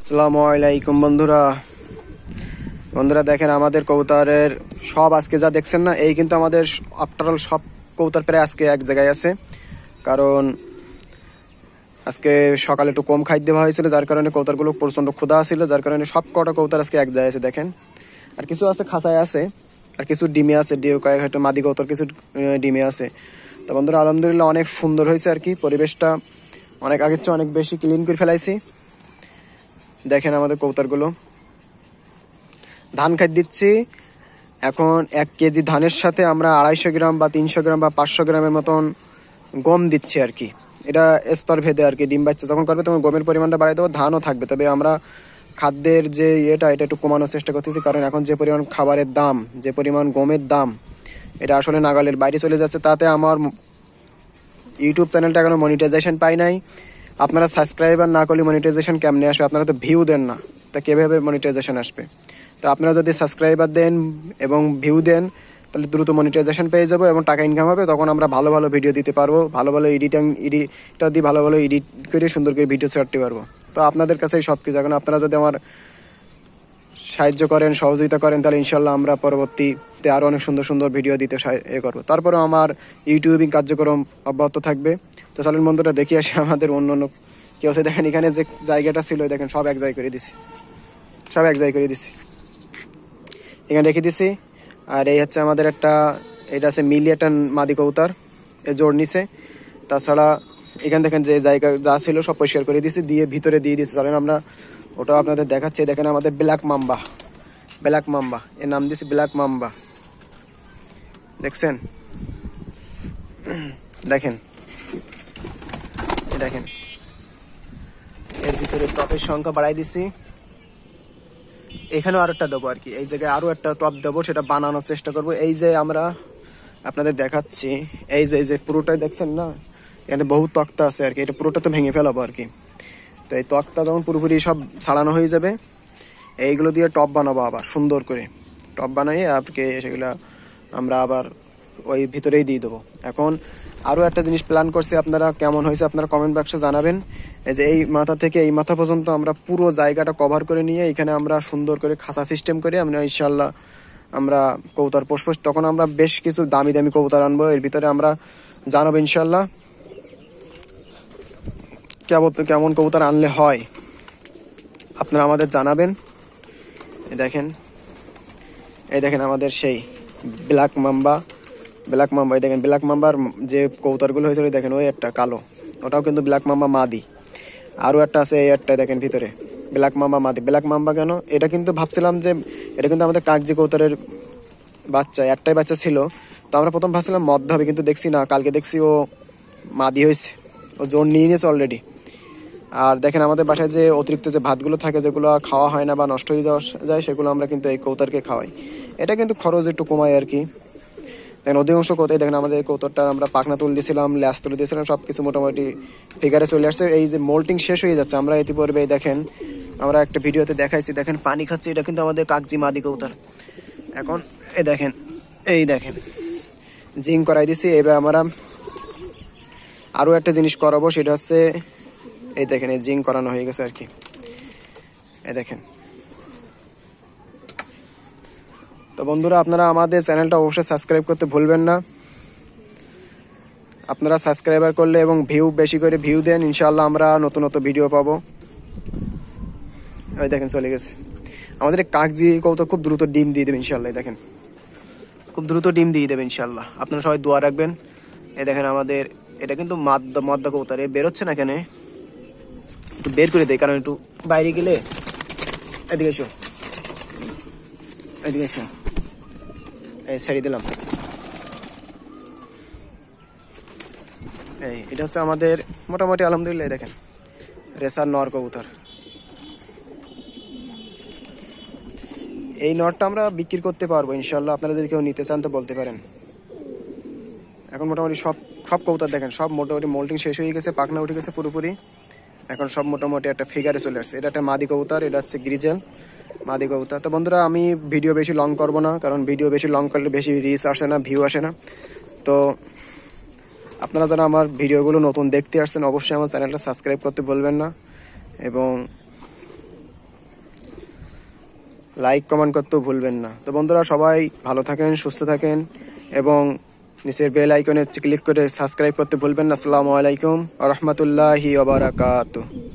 আসসালামু আলাইকুম বন্ধুরা বন্ধুরা দেখেন আমাদের কবুতরের সব আজকে যা দেখছেন না এই কিন্তু আমাদের আফটারঅল সব কবুতর প্রায় আজকে এক জায়গায় আছে। কারণ আজকে সকালে একটু কম খাদ্য দেওয়া হয়েছিল, যার কারণে কবুতরগুলো প্রচণ্ড ক্ষুধা ছিল, যার কারণে সব কটা কবুতর আজকে এক জায়গায় আছে। দেখেন আর কিছু আছে খাঁচায় আছে, আর কিছু ডিমে আছে, কয়েক হয়তো মাদি কবুতর কিছু ডিমে আছে। তো বন্ধুরা আলহামদুলিল্লাহ অনেক সুন্দর হয়েছে আর কি, পরিবেশটা অনেক আগের চেয়ে অনেক বেশি ক্লিন করে ফেলাইছি। দেখেন আমাদের কবুতরগুলো ধান খাই দিচ্ছি এখন। 1 কেজি ধানের সাথে আমরা 250 গ্রাম বা 300 গ্রাম বা 500 গ্রামের মতন গম দিচ্ছি আর কি। এটা স্তর ভেদে আর কি, ডিম বাচ্চা যখন করবে তখন গমের পরিমাণটা বাড়াই দেবো, ধানও থাকবে। তবে আমরা খাদ্যের যে এটা একটু কমানোর চেষ্টা করতেছি, কারণ এখন যে পরিমাণ খাবারের দাম, যে পরিমাণ গমের দাম, এটা আসলে নাগালের বাইরে চলে যাচ্ছে। তাতে আমার ইউটিউব চ্যানেলটা এখনো মনিটাইজেশন পাই নাই। আপনারা সাবস্ক্রাইবার না করলে মনিটাইজেশন কেমনে আসবে? আপনারা তো ভিউ দেন না, তা কীভাবে মনিটাইজেশন আসবে? তো আপনারা যদি সাবস্ক্রাইবার দেন এবং ভিউ দেন তাহলে দ্রুত মনিটাইজেশন পেয়ে যাবো এবং টাকা ইনকাম হবে। তখন আমরা ভালো ভালো ভিডিও দিতে পারবো, ভালো ভালো এডিটটা দিয়ে ভালো ভালো এডিট করে সুন্দর করে ভিডিও ছাড়তে পারবো। তো আপনাদের কাছেই সব কিছু। এখন আপনারা যদি আমার সাহায্য করেন, সহযোগিতা করেন, তাহলে ইনশাল্লাহ আমরা পরবর্তীতে আরও অনেক সুন্দর সুন্দর ভিডিও দিতে করবো। তারপরেও আমার ইউটিউবিং কার্যক্রম অব্যাহত থাকবে। তো চলেন বন্ধুরা দেখি আসে আমাদের অন্য অন্য কেউ আছে। দেখেন এখানে যে জায়গাটা ছিল, দেখেন সব এক জায়গায় করে দিছি, সব এক জায়গায় করে দিছি, এখানে রেখে দিছি। আর এই হচ্ছে আমাদের একটা, এটা আছে মিলি একটা মাদি কবুতর, এ জোর নিছে। তাছাড়া এখান দেখেন যে জায়গা যা ছিল সব পরিষ্কার করে দিছি, দিয়ে ভিতরে দিয়ে দিছি। চলেন আমরা ওটাও আপনাদের দেখাচ্ছি। দেখেন আমাদের ব্ল্যাক মাম্বা, ব্ল্যাক মাম্বা এর নাম দিছি ব্ল্যাক মাম্বা। দেখছেন? দেখেন দেখেন এর ভিতরে টপের সংখ্যা বাড়াই দিছি। এখানেও আরো একটা দেবো আর কি, এই জায়গায় আরো একটা টপ দেবো, সেটা বানানোর চেষ্টা করব। এই যে আমরা আপনাদের দেখাচ্ছি, এই যে পুরোটাই দেখছেন না, এখানে বহু তক্তা আছে আর কি, এটা পুরোটা তো ভেঙে ফেলাবো আর কি। তো এই তক্তা যখন পুরোপুরি সব ছাড়ানো হয়ে যাবে, এইগুলো দিয়ে টপ বানাবো, আবার সুন্দর করে টপ বানাই আপনি সেগুলো আমরা আবার ওই ভিতরেই দিয়ে দেবো। এখন আরও একটা জিনিস প্ল্যান করছি, আপনারা কেমন হয়েছে আপনারা কমেন্ট বক্সে জানাবেন। এই যে এই মাথা থেকে এই মাথা পর্যন্ত আমরা পুরো জায়গাটা কভার করে নিয়ে এখানে আমরা সুন্দর করে খাঁচা সিস্টেম করে আমরা ইনশাল্লাহ আমরা কবুতর পোষবো। তখন আমরা বেশ কিছু দামি দামি কবুতর আনবো, এর ভিতরে আমরা জানাবো ইনশাল্লাহ কেমন কবুতর আনলে হয়, আপনারা আমাদের জানাবেন। এই দেখেন আমাদের সেই ব্ল্যাক মাম্বা, এই দেখেন ব্ল্যাক মাম্বার যে কবুতরগুলো হয়েছিল, দেখেন ওই একটা কালো, ওটাও কিন্তু ব্ল্যাক মাম্বা মাদি। আরও একটা আছে এই একটা, দেখেন ভিতরে ব্ল্যাক মাম্বা মাদি। ব্ল্যাক মাম্বা কেন? এটা কিন্তু ভাবছিলাম যে এটা কিন্তু আমাদের কাকজি কবুতরের বাচ্চা, একটাই বাচ্চা ছিল। তো আমরা প্রথম ভাবছিলাম মধ্য হবে, কিন্তু দেখছি না, কালকে দেখছি ও মাদি হয়েছে, ও জোর নিয়ে নিয়েছে অলরেডি। আর দেখেন আমাদের বাসায় যে অতিরিক্ত যে ভাতগুলো থাকে, যেগুলো খাওয়া হয় না বা নষ্ট হয়ে যাওয়া যায়, সেগুলো আমরা কিন্তু এই কবুতরকে খাওয়াই। এটা কিন্তু খরচ একটু কমায় আর কি। দেখেন অধিকাংশ কোথায় দেখেন আমাদের কবুতরটা আমরা পাখনা তুলে দিয়েছিলাম, ল্যাস তুলে দিয়েছিলাম, সব কিছু মোটামুটি ফিগারে চলে আসছে। এই যে মোল্টিং শেষ হয়ে যাচ্ছে, আমরা ইতিপূর্বে দেখেন আমরা একটা ভিডিওতে দেখাইছি, দেখেন পানি খাচ্ছে, এটা কিন্তু আমাদের কাকজি মাদি কবুতর। এখন এই দেখেন জিং করাই দিছি। এবার আমরা আরও একটা জিনিস করাবো, সেটা হচ্ছে এই দেখেন এই জিং করানো হয়ে গেছে আর কি। এই দেখেন। তো বন্ধুরা আপনারা আমাদের চ্যানেলটা অবশ্যই সাবস্ক্রাইব করতে ভুলবেন না। আপনারা সাবস্ক্রাইবার করলে এবং বেশি করে ভিউ দেন, ইনশাআল্লাহ আমরা নতুন নতুন ভিডিও পাবো। ওই দেখেন চলে গেছে আমাদের কাকজি কবুতর, খুব দ্রুত ডিম দিয়ে দেবে ইনশাআল্লাহ। দেখেন খুব দ্রুত ডিম দিয়ে দেবে ইনশাআল্লাহ, আপনারা সবাই দোয়া রাখবেন। এই দেখেন আমাদের এটা কিন্তু মাদ্দা কবুতর, এ বেরোচ্ছে না কেন, একটু বের করে দেয়, কারণ একটু বাইরে গেলে। এদিকে এসো, এদিকে এসো, এই ছেড়ে দিলাম। এটা হচ্ছে আমাদের মোটামুটি আলহামদুলিল্লাহ দেখেন রেসার নর কবুতর। এই নরটা আমরা বিক্রি করতে পারবো ইনশাল্লাহ, আপনারা যদি কেউ নিতে চান তো বলতে পারেন। এখন মোটামুটি সব কবুতর দেখেন সব মোটামুটি মোল্টিং শেষ হয়ে গেছে, পাখনা উঠে গেছে পুরোপুরি। এখন সব মোটামুটি একটা ফিগারে চলে আসছে। এটা একটা মাদি কবুতর, এটা হচ্ছে গ্রিজেল মাদি কবুতর। তো বন্ধুরা আমি ভিডিও বেশি লং করবো না, কারণ ভিডিও বেশি লং করলে বেশি রিচ আসে না, ভিউ আসে না। তো আপনারা যারা আমার ভিডিওগুলো নতুন দেখতে আসছেন অবশ্যই আমার চ্যানেলটা সাবস্ক্রাইব করতে বলবেন না, এবং লাইক কমেন্ট করতেও ভুলবেন না। তো বন্ধুরা সবাই ভালো থাকেন, সুস্থ থাকেন এবং নিচের বেল আইকনে ক্লিক করে সাবস্ক্রাইব করতে ভুলবেন না। আসসালামু আলাইকুম ওয়া রাহমাতুল্লাহি ওয়া বারাকাতুহু।